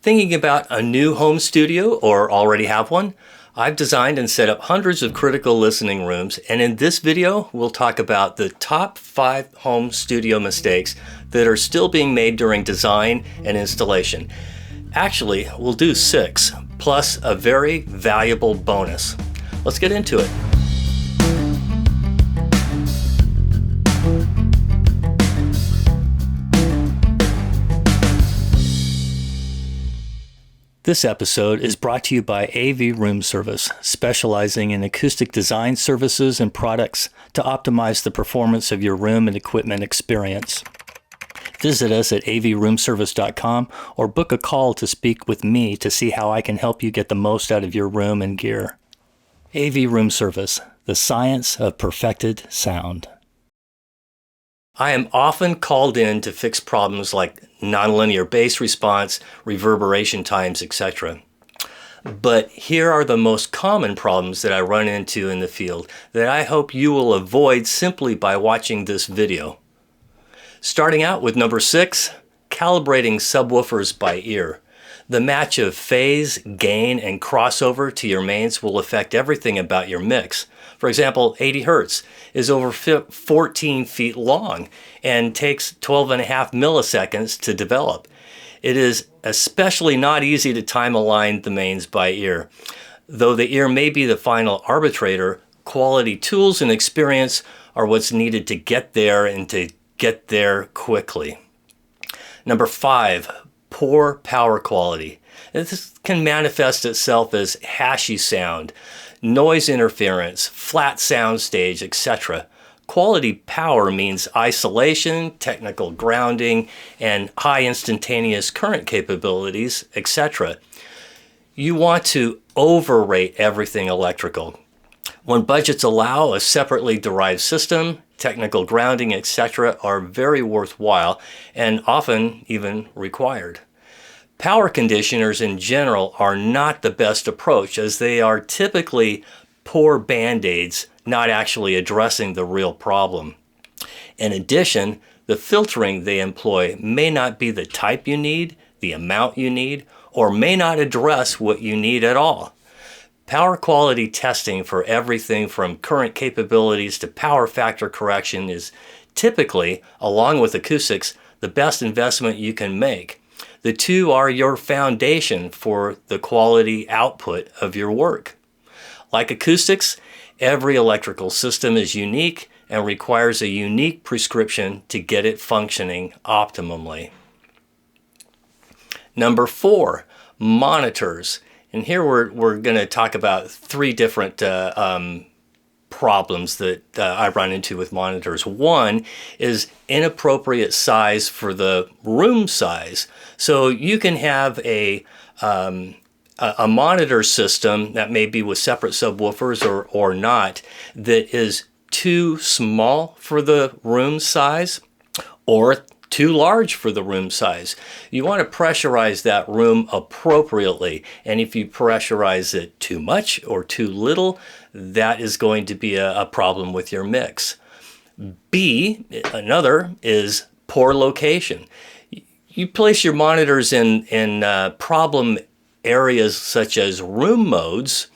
Thinking about a new home studio or already have one? I've designed and set up hundreds of critical listening rooms, and in this video we'll talk about the top 5 home studio mistakes that are still being made during design and installation. Actually, we'll do 6, plus a very valuable bonus. Let's get into it. This episode is brought to you by AV RoomService, specializing in acoustic design services and products to optimize the performance of your room and equipment experience. Visit us at avroomservice.com or book a call to speak with me to see how I can help you get the most out of your room and gear. AV RoomService, the science of perfected sound. I am often called in to fix problems like nonlinear bass response, reverberation times, etc. But here are the most common problems that I run into in the field that I hope you will avoid simply by watching this video. Starting out with number 6, calibrating subwoofers by ear. The match of phase, gain, and crossover to your mains will affect everything about your mix. For example, 80 Hertz is over 14 feet long and takes 12.5 milliseconds to develop. It is especially not easy to time align the mains by ear. Though the ear may be the final arbitrator, quality tools and experience are what's needed to get there and to get there quickly. Number 5, poor power quality. This can manifest itself as hashy sound, noise interference, flat soundstage, etc. Quality power means isolation, technical grounding, and high instantaneous current capabilities, etc. You want to overrate everything electrical. When budgets allow, a separately derived system, technical grounding, etc. are very worthwhile and often even required. Power conditioners in general are not the best approach, as they are typically poor band-aids, not actually addressing the real problem. In addition, the filtering they employ may not be the type you need, the amount you need, or may not address what you need at all. Power quality testing for everything from current capabilities to power factor correction is typically, along with acoustics, the best investment you can make. The two are your foundation for the quality output of your work. Like acoustics, every electrical system is unique and requires a unique prescription to get it functioning optimally. Number 4, monitors. And here we're going to talk about 3 different problems that I run into with monitors. One is inappropriate size for the room size. So you can have a monitor system that may be with separate subwoofers or not, that is too small for the room size or too large for the room size. You want to pressurize that room appropriately, and if you pressurize it too much or too little, that is going to be a problem with your mix. B, another, is poor location. You place your monitors in problem areas such as room modes,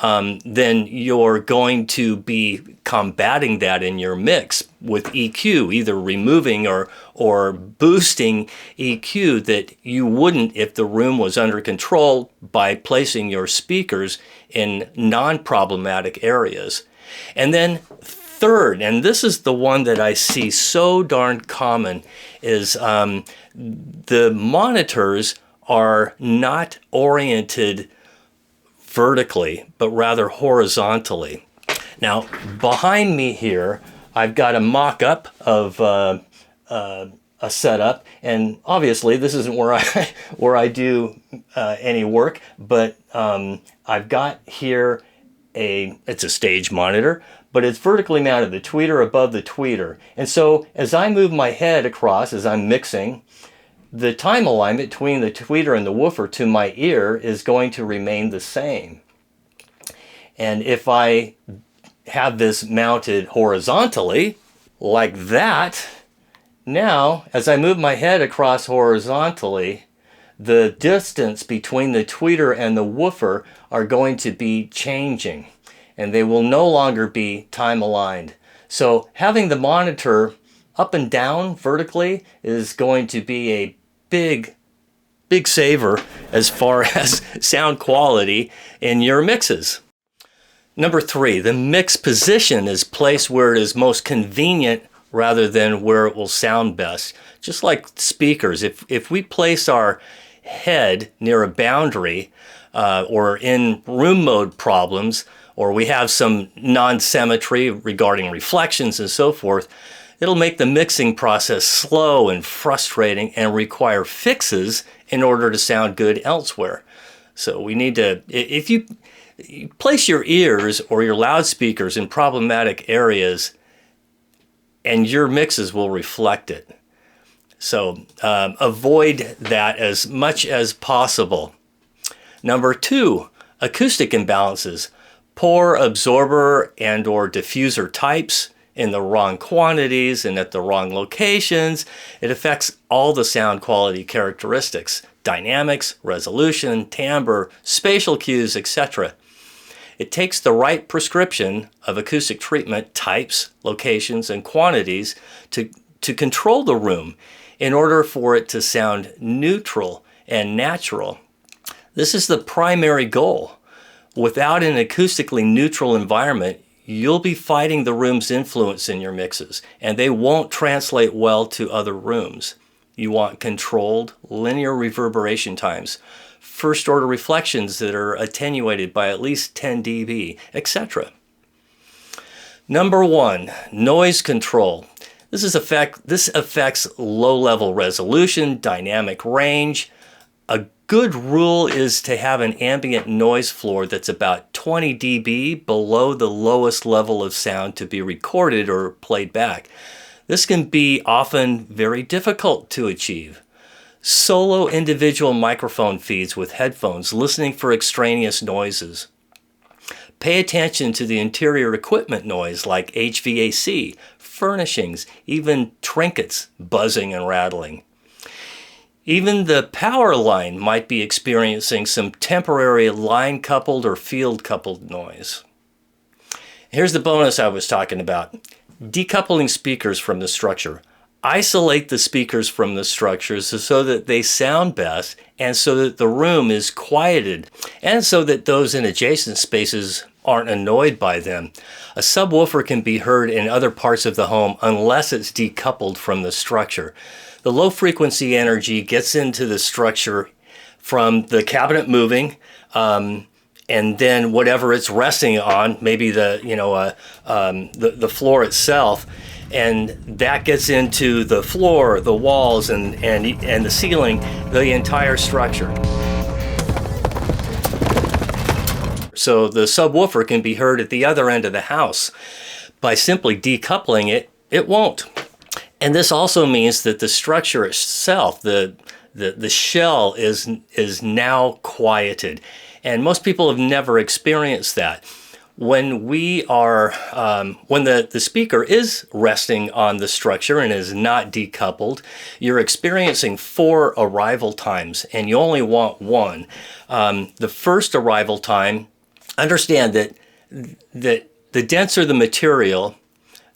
then you're going to be combating that in your mix with EQ, either removing or boosting EQ that you wouldn't if the room was under control by placing your speakers in non-problematic areas. And then third, and this is the one that I see so darn common, is the monitors are not oriented vertically, but rather horizontally. Now, behind me here, I've got a mock-up of a setup, and obviously this isn't where I do any work, but I've got here it's a stage monitor, but it's vertically mounted, the tweeter above the tweeter. And so as I move my head across, as I'm mixing, the time alignment between the tweeter and the woofer to my ear is going to remain the same. And if I have this mounted horizontally, like that, now as I move my head across horizontally, the distance between the tweeter and the woofer are going to be changing, and they will no longer be time aligned. So having the monitor up and down vertically is going to be a big saver as far as sound quality in your mixes. Number 3, the mix position is placed where it is most convenient rather than where it will sound best. Just like speakers, if we place our head near a boundary or in room mode problems, or we have some non-symmetry regarding reflections and so forth, it'll make the mixing process slow and frustrating and require fixes in order to sound good elsewhere. So we need to, if you place your ears or your loudspeakers in problematic areas, and your mixes will reflect it. So avoid that as much as possible. Number 2, acoustic imbalances. Poor absorber and or diffuser types in the wrong quantities and at the wrong locations. It affects all the sound quality characteristics: dynamics, resolution, timbre, spatial cues, etc. It takes the right prescription of acoustic treatment types, locations, and quantities to control the room in order for it to sound neutral and natural. This is the primary goal. Without an acoustically neutral environment, you'll be fighting the room's influence in your mixes, and they won't translate well to other rooms. You want controlled, linear reverberation times, first order reflections that are attenuated by at least 10 dB, etc. Number 1, noise control. This affects low-level resolution, dynamic range. A good rule is to have an ambient noise floor that's about 20 dB below the lowest level of sound to be recorded or played back. This can be often very difficult to achieve. Solo individual microphone feeds with headphones, listening for extraneous noises. Pay attention to the interior equipment noise like HVAC, furnishings, even trinkets buzzing and rattling. Even the power line might be experiencing some temporary line-coupled or field-coupled noise. Here's the bonus I was talking about. Decoupling speakers from the structure. Isolate the speakers from the structures so that they sound best and so that the room is quieted and so that those in adjacent spaces aren't annoyed by them. A subwoofer can be heard in other parts of the home unless it's decoupled from the structure. The low frequency energy gets into the structure from the cabinet moving, and then whatever it's resting on, maybe the floor itself, and that gets into the floor, the walls, and the ceiling, the entire structure. So the subwoofer can be heard at the other end of the house. By simply decoupling it, it won't. And this also means that the structure itself, the shell is now quieted. And most people have never experienced that. When we are, when the speaker is resting on the structure and is not decoupled, you're experiencing 4 arrival times, and you only want 1. The first arrival time, understand that the denser the material,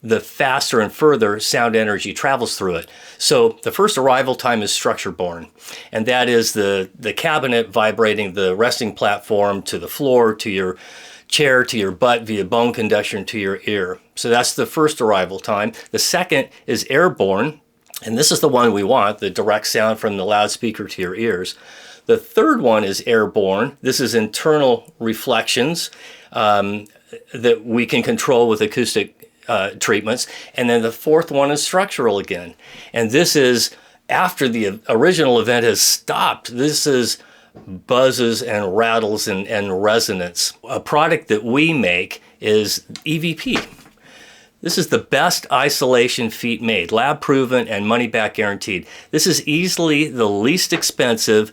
the faster and further sound energy travels through it. So the first arrival time is structure borne, and that is the cabinet vibrating the resting platform to the floor, to your chair, to your butt via bone conduction to your ear. So that's the first arrival time. The second is airborne, and this is the one we want, the direct sound from the loudspeaker to your ears. The third one is airborne. This is internal reflections that we can control with acoustic treatments. And then the fourth one is structural again. And this is after the original event has stopped. This is buzzes and rattles and resonance. A product that we make is EVP. This is the best isolation feet made, lab proven and money back guaranteed. This is easily the least expensive,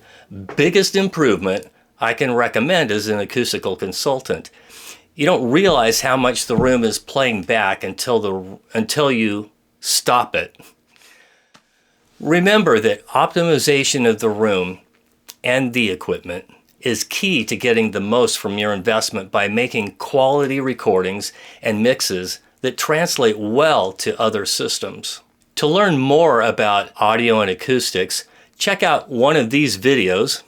biggest improvement I can recommend as an acoustical consultant. You don't realize how much the room is playing back until you stop it. Remember that optimization of the room and the equipment is key to getting the most from your investment by making quality recordings and mixes that translate well to other systems. To learn more about audio and acoustics, check out one of these videos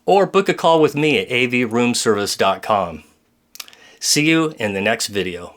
or book a call with me at avroomservice.com. See you in the next video.